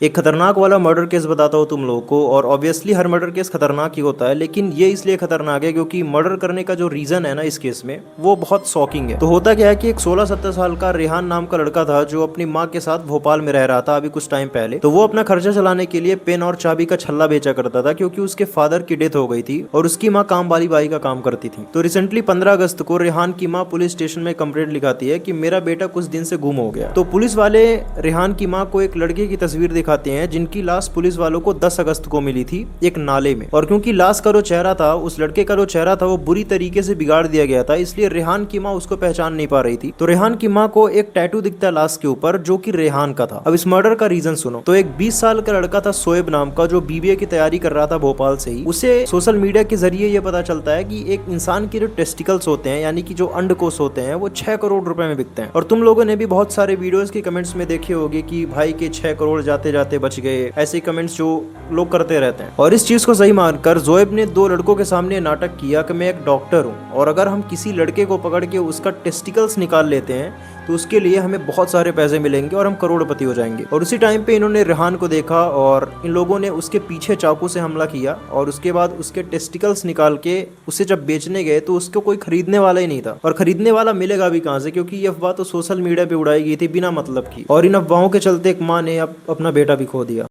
एक खतरनाक वाला मर्डर केस बताता हूँ तुम लोगों को। और ऑब्वियसली हर मर्डर केस खतरनाक ही होता है, लेकिन ये इसलिए खतरनाक है क्योंकि मर्डर करने का जो रीजन है ना इस केस में वो बहुत शॉकिंग है। तो होता क्या है कि एक 16-17 साल का रेहान नाम का लड़का था जो अपनी माँ के साथ भोपाल में रह रहा था अभी कुछ टाइम पहले। तो वो अपना खर्चा चलाने के लिए पेन और चाबी का छल्ला बेचा करता था क्योंकि उसके फादर की डेथ हो गई थी और उसकी माँ काम वाली बाई का काम करती थी। तो रिसेंटली 15 अगस्त को रेहान की माँ पुलिस स्टेशन में कंप्लेंट लिखाती है कि मेरा बेटा कुछ दिन से गुम हो गया। तो पुलिस वाले रेहान की माँ को एक लड़के की तस्वीर दिखाते हैं जिनकी लाश पुलिस वालों को 10 अगस्त को मिली थी एक नाले में। और क्योंकि लाश का जो चेहरा था, उस लड़के का जो चेहरा था वो बुरी तरीके से बिगाड़ दिया गया था, इसलिए रेहान की माँ उसको पहचान नहीं पा रही थी। तो रेहान की माँ को एक टैटू दिखता है लाश के ऊपर जो कि रेहान का था। अब इस मर्डर का रीजन सुनो। तो एक 20 साल का लड़का था शोएब नाम का जो बीबीए की तैयारी कर रहा था भोपाल से ही। उसे सोशल मीडिया के जरिए ये पता चलता है कि एक इंसान के जो टेस्टिकल्स होते हैं यानी कि जो अंडकोश होते हैं वो 6 करोड़ रुपए में बिकते हैं। और तुम लोगों ने भी बहुत सारे वीडियोस के कमेंट्स में देखे होंगे कि भाई के 6 करोड़ जाते जाते बच गए, ऐसे कमेंट्स जो लोग करते रहते हैं। और इस चीज को सही मानकर जोएब ने 2 लड़कों के सामने नाटक किया कि मैं एक डॉक्टर हूँ और अगर हम किसी लड़के को पकड़ के उसका टेस्टिकल्स निकाल लेते हैं तो उसके लिए हमें बहुत सारे पैसे मिलेंगे और हम करोड़पति हो जाएंगे। और उसी टाइम पे इन्होंने रेहान को देखा और इन लोगों ने उसके पीछे चाकू से हमला किया और उसके बाद उसके टेस्टिकल्स निकाल के उसे जब बेचने गए तो उसको कोई खरीदने वाला ही नहीं था। और खरीदने वाला मिलेगा भी कहाँ से, क्योंकि ये अफवाह तो सोशल मीडिया पे उड़ाई गई थी बिना मतलब की। और इन अफवाहों के चलते एक माँ ने अपना बेटा भी खो दिया।